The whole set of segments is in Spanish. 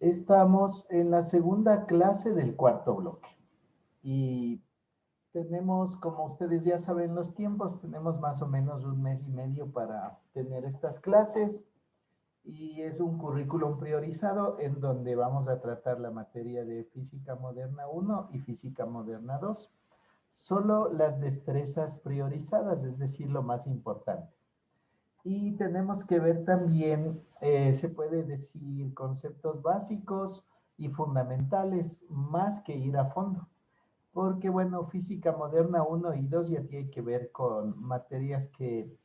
Estamos en la segunda clase del cuarto bloque y tenemos, como ustedes ya saben los tiempos, tenemos más o menos un mes y medio para tener estas clases y es un currículum priorizado en donde vamos a tratar la materia de Física Moderna 1 y Física Moderna 2. Solo las destrezas priorizadas, es decir, lo más importante. Y tenemos que ver también, se puede decir, conceptos básicos y fundamentales, más que ir a fondo. Porque, bueno, física moderna 1 y 2 ya tiene que ver con materias que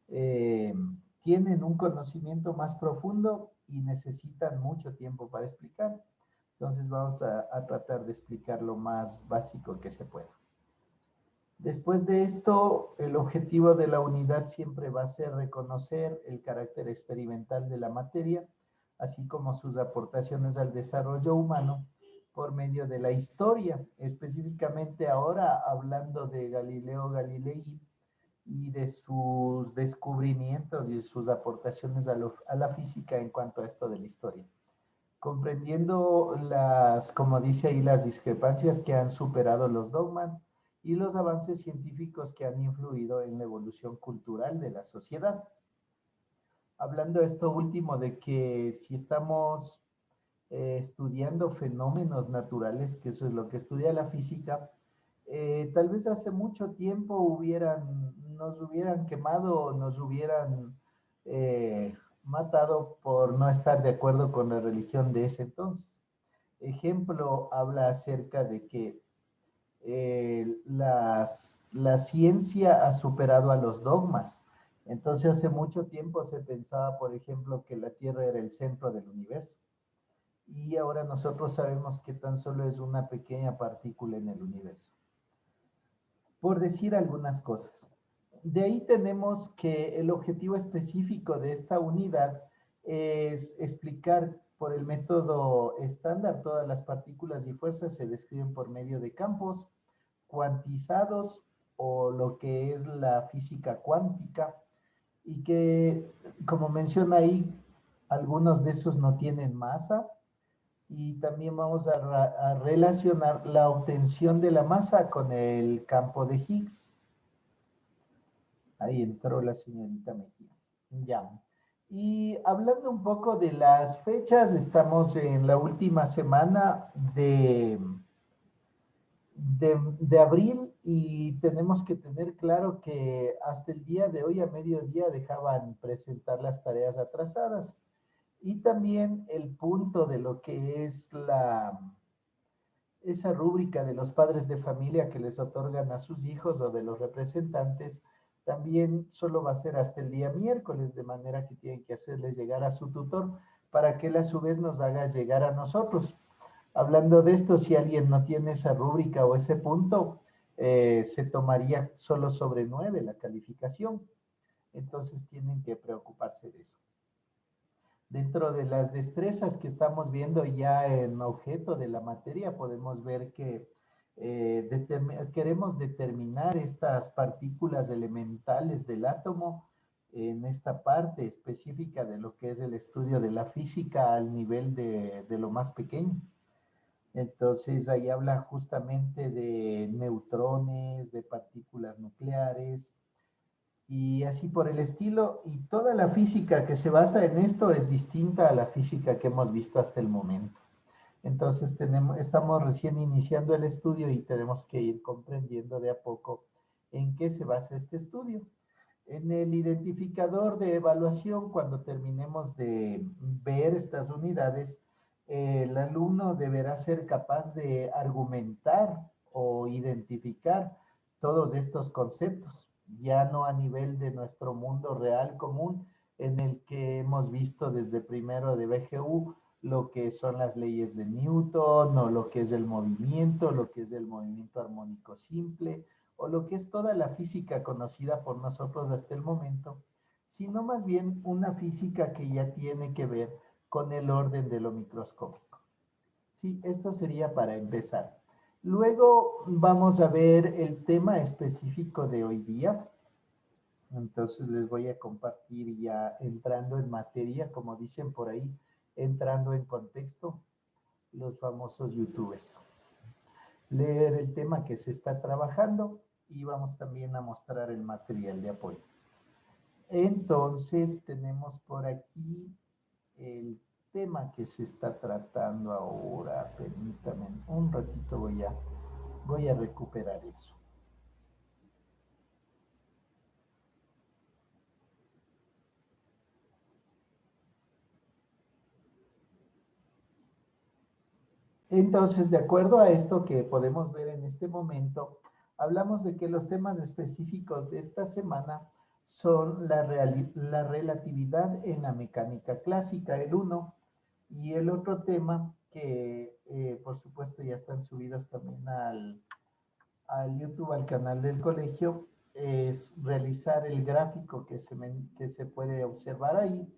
eh, tienen un conocimiento más profundo y necesitan mucho tiempo para explicar. Entonces vamos a tratar de explicar lo más básico que se pueda. Después de esto, el objetivo de la unidad siempre va a ser reconocer el carácter experimental de la materia, así como sus aportaciones al desarrollo humano por medio de la historia, específicamente ahora hablando de Galileo Galilei y de sus descubrimientos y sus aportaciones a la física en cuanto a esto de la historia, comprendiendo las, como dice ahí, las discrepancias que han superado los dogmas y los avances científicos que han influido en la evolución cultural de la sociedad. Hablando de esto último, de que si estamos estudiando fenómenos naturales, que eso es lo que estudia la física, tal vez hace mucho tiempo nos hubieran quemado, nos hubieran matado por no estar de acuerdo con la religión de ese entonces. Ejemplo, habla acerca de que la ciencia ha superado a los dogmas. Entonces, hace mucho tiempo se pensaba, por ejemplo, que la Tierra era el centro del universo. Y ahora nosotros sabemos que tan solo es una pequeña partícula en el universo. Por decir algunas cosas. De ahí tenemos que el objetivo específico de esta unidad es explicar por el método estándar todas las partículas y fuerzas se describen por medio de campos cuantizados o lo que es la física cuántica y que, como menciona ahí, algunos de esos no tienen masa y también vamos a relacionar la obtención de la masa con el campo de Higgs. Ahí entró la señorita Mejía. Ya. Y hablando un poco de las fechas, estamos en la última semana de abril y tenemos que tener claro que hasta el día de hoy a mediodía dejaban presentar las tareas atrasadas y también el punto de lo que es esa rúbrica de los padres de familia que les otorgan a sus hijos o de los representantes, también solo va a ser hasta el día miércoles, de manera que tienen que hacerles llegar a su tutor para que él a su vez nos haga llegar a nosotros. Hablando de esto, si alguien no tiene esa rúbrica o ese punto, se tomaría solo sobre 9 la calificación. Entonces tienen que preocuparse de eso. Dentro de las destrezas que estamos viendo ya en objeto de la materia, podemos ver que queremos determinar estas partículas elementales del átomo en esta parte específica de lo que es el estudio de la física al nivel de lo más pequeño. Entonces ahí habla justamente de neutrones, de partículas nucleares, y así por el estilo, y toda la física que se basa en esto es distinta a la física que hemos visto hasta el momento. Entonces estamos recién iniciando el estudio y tenemos que ir comprendiendo de a poco en qué se basa este estudio. En el identificador de evaluación, cuando terminemos de ver estas unidades, el alumno deberá ser capaz de argumentar o identificar todos estos conceptos, ya no a nivel de nuestro mundo real común, en el que hemos visto desde primero de BGU lo que son las leyes de Newton o lo que es el movimiento, lo que es el movimiento armónico simple, o lo que es toda la física conocida por nosotros hasta el momento, sino más bien una física que ya tiene que ver con el orden de lo microscópico. Sí, esto sería para empezar. Luego vamos a ver el tema específico de hoy día. Entonces les voy a compartir ya entrando en materia, como dicen por ahí, entrando en contexto, los famosos youtubers. Leer el tema que se está trabajando y vamos también a mostrar el material de apoyo. Entonces tenemos por aquí el tema que se está tratando ahora. Permítanme un ratito, voy a recuperar eso. Entonces, de acuerdo a esto que podemos ver en este momento, hablamos de que los temas específicos de esta semana son la relatividad en la mecánica clásica, el uno, y el otro tema que por supuesto ya están subidos también al YouTube, al canal del colegio, es realizar el gráfico que se puede observar ahí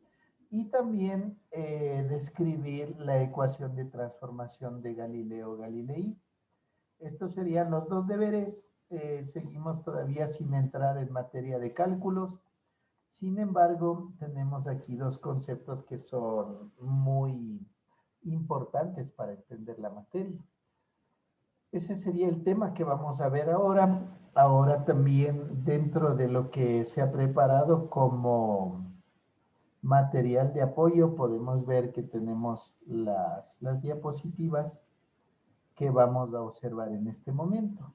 y también describir la ecuación de transformación de Galileo Galilei. Estos serían los dos deberes. Seguimos todavía sin entrar en materia de cálculos. Sin embargo, tenemos aquí dos conceptos que son muy importantes para entender la materia. Ese sería el tema que vamos a ver ahora. Ahora también dentro de lo que se ha preparado como material de apoyo, podemos ver que tenemos las diapositivas que vamos a observar en este momento.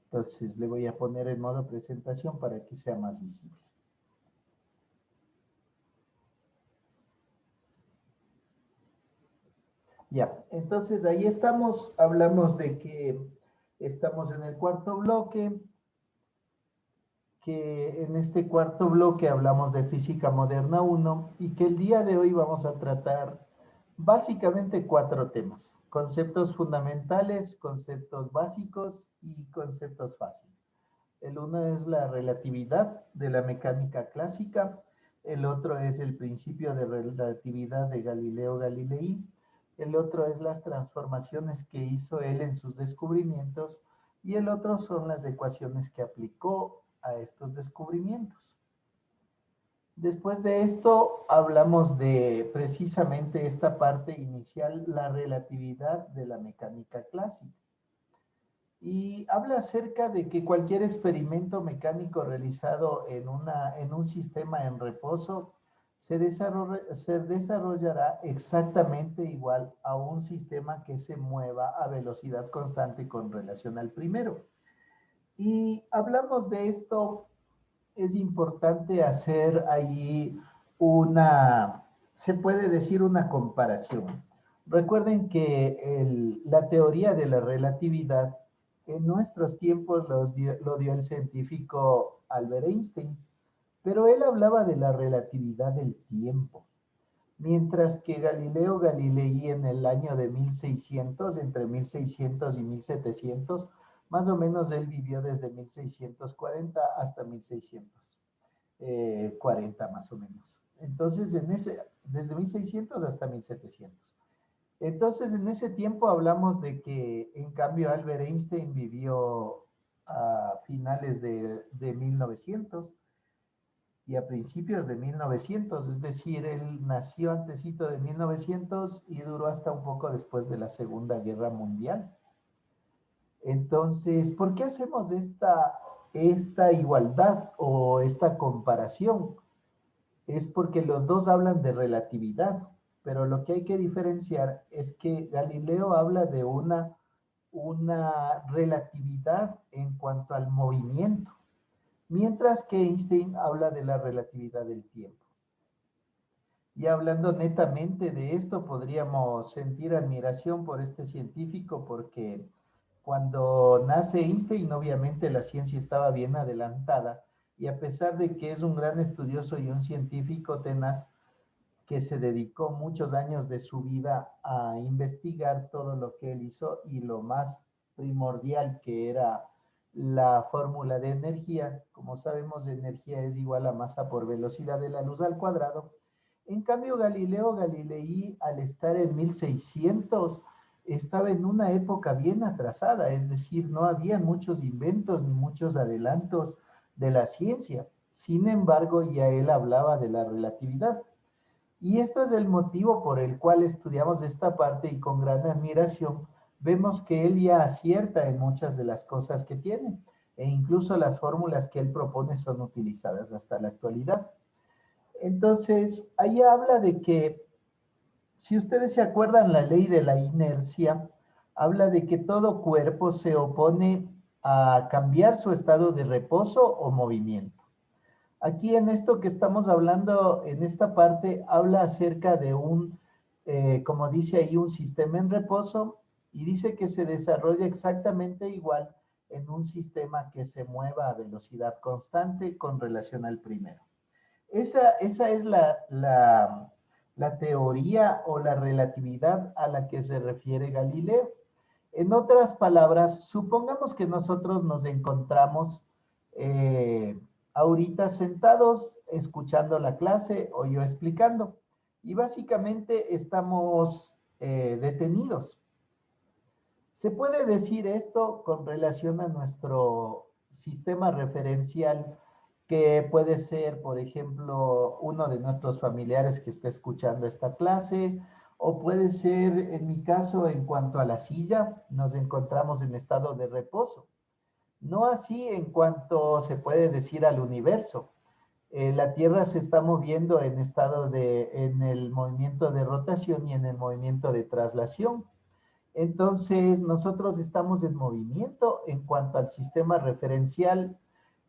Entonces le voy a poner en modo presentación para que sea más visible. Ya, entonces ahí estamos, hablamos de que estamos en el cuarto bloque, que en este cuarto bloque hablamos de Física Moderna 1 y que el día de hoy vamos a tratar básicamente 4 temas: conceptos fundamentales, conceptos básicos y conceptos fáciles. El uno es la relatividad de la mecánica clásica, el otro es el principio de relatividad de Galileo Galilei, el otro es las transformaciones que hizo él en sus descubrimientos y el otro son las ecuaciones que aplicó a estos descubrimientos. Después de esto hablamos de precisamente esta parte inicial, la relatividad de la mecánica clásica. Y habla acerca de que cualquier experimento mecánico realizado en un sistema en reposo se desarrollará exactamente igual a un sistema que se mueva a velocidad constante con relación al primero. Y hablamos de esto, es importante hacer allí se puede decir una comparación. Recuerden que la teoría de la relatividad en nuestros tiempos lo dio el científico Albert Einstein, pero él hablaba de la relatividad del tiempo, mientras que Galileo Galilei en el año de 1600, entre 1600 y 1700, más o menos él vivió desde 1640 hasta 1640 más o menos. Entonces, desde 1600 hasta 1700. Entonces, en ese tiempo hablamos de que, en cambio, Albert Einstein vivió a finales de 1900 y a principios de 1900, es decir, él nació antesito de 1900 y duró hasta un poco después de la Segunda Guerra Mundial. Entonces, ¿por qué hacemos esta igualdad o esta comparación? Es porque los dos hablan de relatividad, pero lo que hay que diferenciar es que Galileo habla de una relatividad en cuanto al movimiento, mientras que Einstein habla de la relatividad del tiempo. Y hablando netamente de esto, podríamos sentir admiración por este científico porque cuando nace Einstein, obviamente la ciencia estaba bien adelantada y a pesar de que es un gran estudioso y un científico tenaz que se dedicó muchos años de su vida a investigar todo lo que él hizo y lo más primordial que era la fórmula de energía. Como sabemos, energía es igual a masa por velocidad de la luz al cuadrado. En cambio, Galileo Galilei, al estar en 1600, estaba en una época bien atrasada, es decir, no había muchos inventos ni muchos adelantos de la ciencia. Sin embargo, ya él hablaba de la relatividad. Y esto es el motivo por el cual estudiamos esta parte y con gran admiración vemos que él ya acierta en muchas de las cosas que tiene e incluso las fórmulas que él propone son utilizadas hasta la actualidad. Entonces, ahí habla de que, si ustedes se acuerdan, la ley de la inercia habla de que todo cuerpo se opone a cambiar su estado de reposo o movimiento. Aquí en esto que estamos hablando, en esta parte, habla acerca de como dice ahí, un sistema en reposo y dice que se desarrolla exactamente igual en un sistema que se mueva a velocidad constante con relación al primero. Esa es la teoría o la relatividad a la que se refiere Galileo. En otras palabras, supongamos que nosotros nos encontramos ahorita sentados escuchando la clase o yo explicando y básicamente estamos detenidos. Se puede decir esto con relación a nuestro sistema referencial, que puede ser, por ejemplo, uno de nuestros familiares que está escuchando esta clase, o puede ser, en mi caso, en cuanto a la silla, nos encontramos en estado de reposo. No así en cuanto se puede decir al universo. La Tierra se está moviendo en el movimiento de rotación y en el movimiento de traslación. Entonces, nosotros estamos en movimiento en cuanto al sistema referencial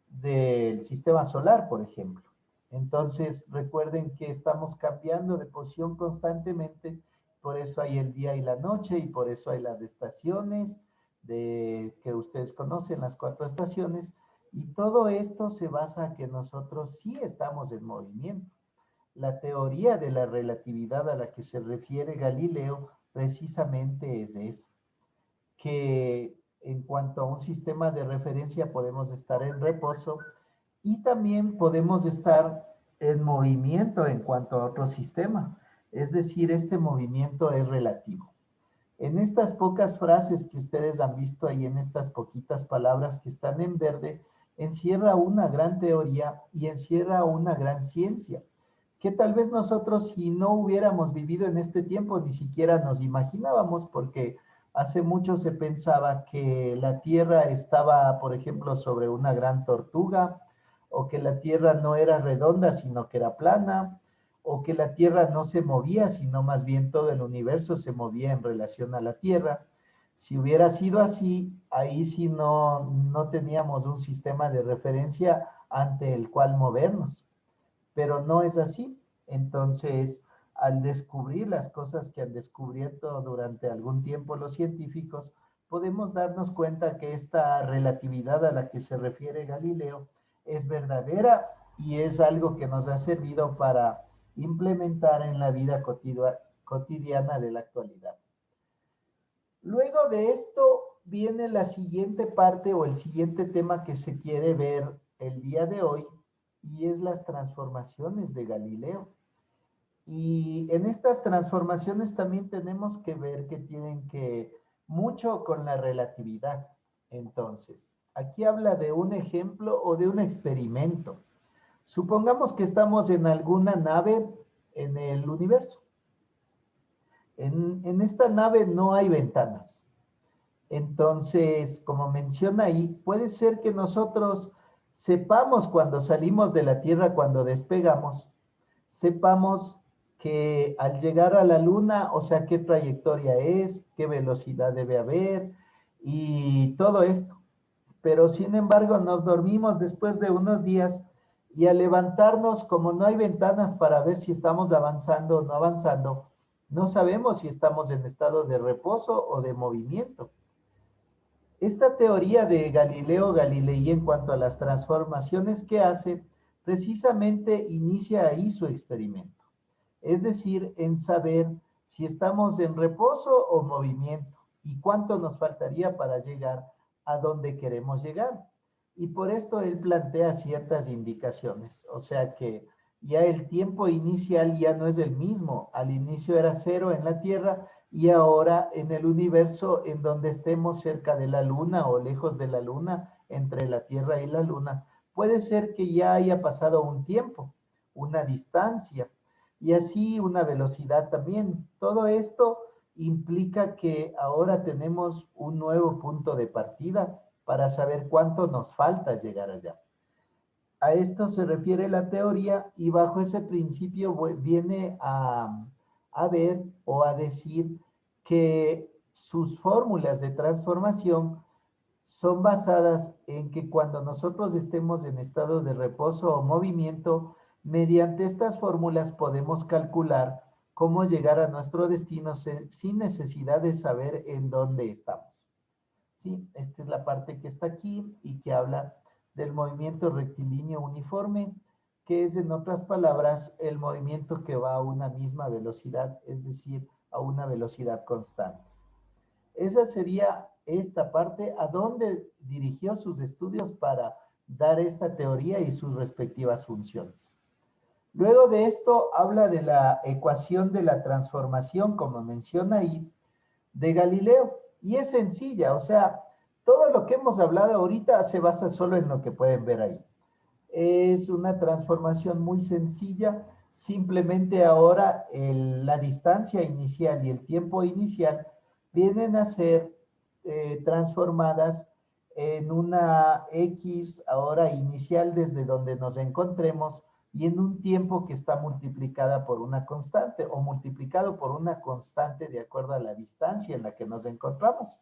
del sistema solar, por ejemplo. Entonces, recuerden que estamos cambiando de posición constantemente, por eso hay el día y la noche y por eso hay las estaciones que ustedes conocen, las 4 estaciones, y todo esto se basa en que nosotros sí estamos en movimiento. La teoría de la relatividad a la que se refiere Galileo precisamente es esa, que en cuanto a un sistema de referencia podemos estar en reposo y también podemos estar en movimiento en cuanto a otro sistema. Es decir, este movimiento es relativo. En estas pocas frases que ustedes han visto ahí, en estas poquitas palabras que están en verde, encierra una gran teoría y encierra una gran ciencia, que tal vez nosotros, si no hubiéramos vivido en este tiempo, ni siquiera nos imaginábamos, porque hace mucho se pensaba que la Tierra estaba, por ejemplo, sobre una gran tortuga, o que la Tierra no era redonda, sino que era plana, o que la Tierra no se movía, sino más bien todo el universo se movía en relación a la Tierra. Si hubiera sido así, ahí sí no teníamos un sistema de referencia ante el cual movernos, pero no es así. Entonces, al descubrir las cosas que han descubierto durante algún tiempo los científicos, podemos darnos cuenta que esta relatividad a la que se refiere Galileo es verdadera y es algo que nos ha servido para implementar en la vida cotidiana de la actualidad. Luego de esto viene la siguiente parte o el siguiente tema que se quiere ver el día de hoy, y es las transformaciones de Galileo. Y en estas transformaciones también tenemos que ver que tienen que mucho con la relatividad. Entonces, aquí habla de un ejemplo o de un experimento. Supongamos que estamos en alguna nave en el universo. En esta nave no hay ventanas. Entonces, como menciona ahí, puede ser que nosotros sepamos cuando salimos de la Tierra, cuando despegamos, sepamos que al llegar a la Luna, o sea, qué trayectoria es, qué velocidad debe haber y todo esto. Pero sin embargo, nos dormimos después de unos días y al levantarnos, como no hay ventanas para ver si estamos avanzando o no avanzando, no sabemos si estamos en estado de reposo o de movimiento. Esta teoría de Galileo Galilei en cuanto a las transformaciones que hace, precisamente inicia ahí su experimento. Es decir, en saber si estamos en reposo o movimiento y cuánto nos faltaría para llegar a donde queremos llegar. Y por esto él plantea ciertas indicaciones, o sea que ya el tiempo inicial ya no es el mismo. Al inicio era 0 en la Tierra y ahora en el universo, en donde estemos cerca de la Luna o lejos de la Luna, entre la Tierra y la Luna, puede ser que ya haya pasado un tiempo, una distancia, y así una velocidad también. Todo esto implica que ahora tenemos un nuevo punto de partida para saber cuánto nos falta llegar allá. A esto se refiere la teoría y bajo ese principio viene a ver o a decir que sus fórmulas de transformación son basadas en que cuando nosotros estemos en estado de reposo o movimiento, mediante estas fórmulas podemos calcular cómo llegar a nuestro destino sin necesidad de saber en dónde estamos. ¿Sí? Esta es la parte que está aquí y que habla del movimiento rectilíneo uniforme, que es, en otras palabras, el movimiento que va a una misma velocidad, es decir, a una velocidad constante. Esa sería esta parte, a dónde dirigió sus estudios para dar esta teoría y sus respectivas funciones. Luego de esto habla de la ecuación de la transformación, como menciona ahí, de Galileo. Y es sencilla, o sea, todo lo que hemos hablado ahorita se basa solo en lo que pueden ver ahí. Es una transformación muy sencilla, simplemente ahora la distancia inicial y el tiempo inicial vienen a ser transformadas en una X ahora inicial desde donde nos encontremos y en un tiempo que está multiplicada por una constante o multiplicado por una constante de acuerdo a la distancia en la que nos encontramos.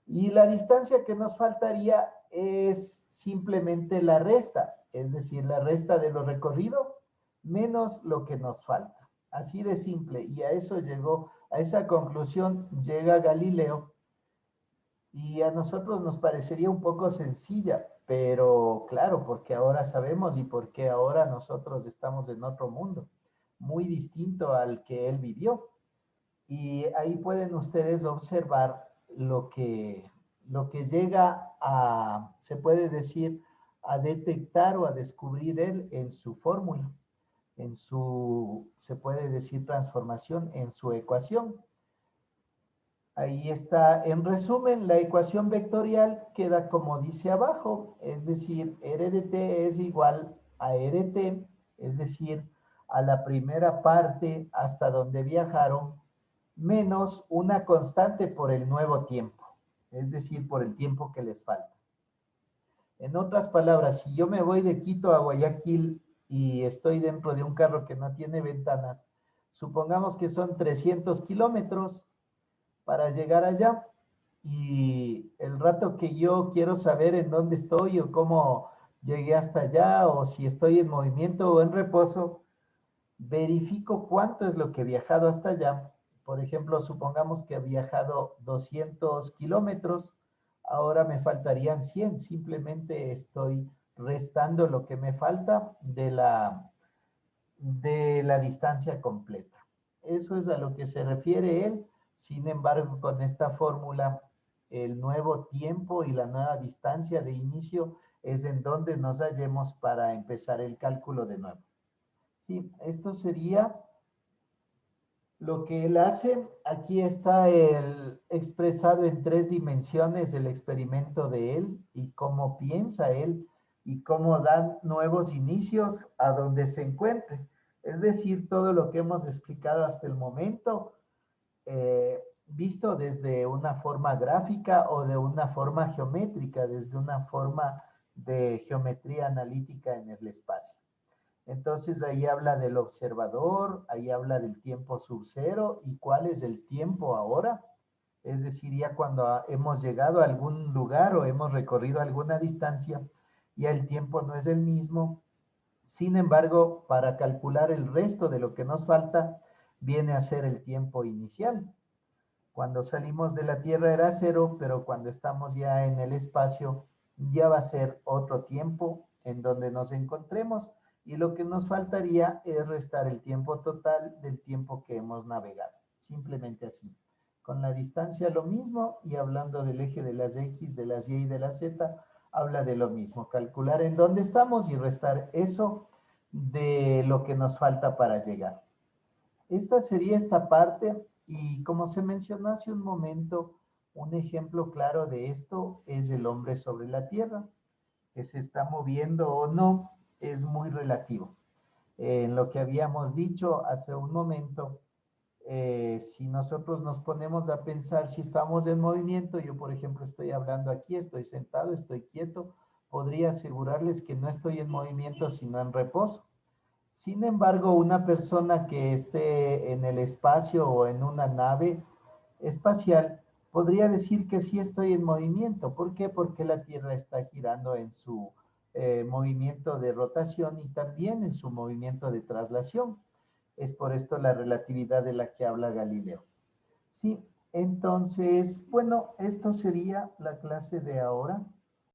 Y la distancia que nos faltaría es simplemente la resta, es decir, la resta de lo recorrido menos lo que nos falta. Así de simple. Y a eso llegó, a esa conclusión llega Galileo y a nosotros nos parecería un poco sencilla, pero claro, porque ahora sabemos y porque ahora nosotros estamos en otro mundo, muy distinto al que él vivió. Y ahí pueden ustedes observar lo que llega a, se puede decir, a detectar o a descubrir él en su fórmula, en su, se puede decir, transformación, en su ecuación. Ahí está, en resumen, la ecuación vectorial queda como dice abajo, es decir, R de t es igual a RT, es decir, a la primera parte hasta donde viajaron, menos una constante por el nuevo tiempo, es decir, por el tiempo que les falta. En otras palabras, si yo me voy de Quito a Guayaquil y estoy dentro de un carro que no tiene ventanas, supongamos que son 300 kilómetros para llegar allá y el rato que yo quiero saber en dónde estoy o cómo llegué hasta allá o si estoy en movimiento o en reposo, verifico cuánto es lo que he viajado hasta allá. Por ejemplo, supongamos que he viajado 200 kilómetros, ahora me faltarían 100, simplemente estoy restando lo que me falta de la distancia completa. Eso es a lo que se refiere él. Sin embargo, con esta fórmula, el nuevo tiempo y la nueva distancia de inicio es en donde nos hallemos para empezar el cálculo de nuevo. Sí, esto sería lo que él hace. Aquí está el expresado en 3 dimensiones el experimento de él y cómo piensa él y cómo dan nuevos inicios a donde se encuentre. Es decir, todo lo que hemos explicado hasta el momento, visto desde una forma gráfica o de una forma geométrica, desde una forma de geometría analítica en el espacio. Entonces ahí habla del observador, ahí habla del tiempo sub cero y cuál es el tiempo ahora. Es decir, ya cuando hemos llegado a algún lugar o hemos recorrido alguna distancia, ya el tiempo no es el mismo. Sin embargo, para calcular el resto de lo que nos falta, viene a ser el tiempo inicial. Cuando salimos de la Tierra era 0, pero cuando estamos ya en el espacio, ya va a ser otro tiempo en donde nos encontremos y lo que nos faltaría es restar el tiempo total del tiempo que hemos navegado. Simplemente así. Con la distancia lo mismo y hablando del eje de las X, de las Y y de las Z, habla de lo mismo. Calcular en dónde estamos y restar eso de lo que nos falta para llegar. Esta sería esta parte y como se mencionó hace un momento, un ejemplo claro de esto es el hombre sobre la tierra, que se está moviendo o no es muy relativo. En lo que habíamos dicho hace un momento, si nosotros nos ponemos a pensar si estamos en movimiento, yo por ejemplo estoy hablando aquí, estoy sentado, estoy quieto, podría asegurarles que no estoy en movimiento sino en reposo. Sin embargo, una persona que esté en el espacio o en una nave espacial podría decir que sí estoy en movimiento. ¿Por qué? Porque la Tierra está girando en su movimiento de rotación y también en su movimiento de traslación. Es por esto la relatividad de la que habla Galileo. Sí, entonces, bueno, esto sería la clase de ahora.